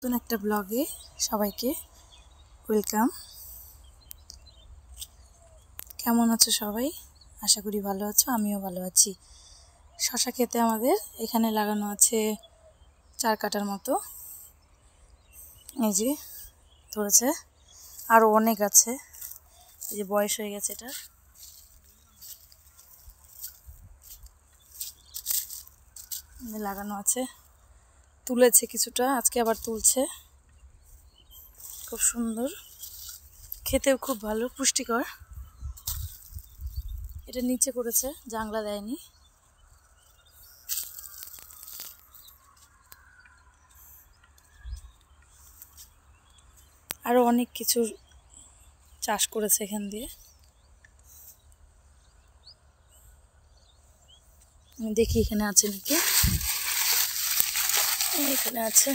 নতুন একটা ব্লগে সবাইকে ওয়েলকাম। কেমন আছো সবাই? আশা করি ভালো আছো, আমিও ভালো আছি। শশা খেতে আমাদের এখানে লাগানো আছে 4 কাঠার মতো। এই যে ধরেছে, আরও অনেক আছে। এই যে বয়স হয়ে গেছে এটা। লাগানো আছে, তুলেছে কিছুটা, আজকে আবার তুলছে। খুব সুন্দর, খেতেও খুব ভালো, পুষ্টিকর। এটা নিচে করেছে, জাংলা দেয়নি। আরও অনেক কিছুর চাষ করেছে এখান দিয়ে। আমি দেখি এখানে আছে নাকি। এখানে আছে।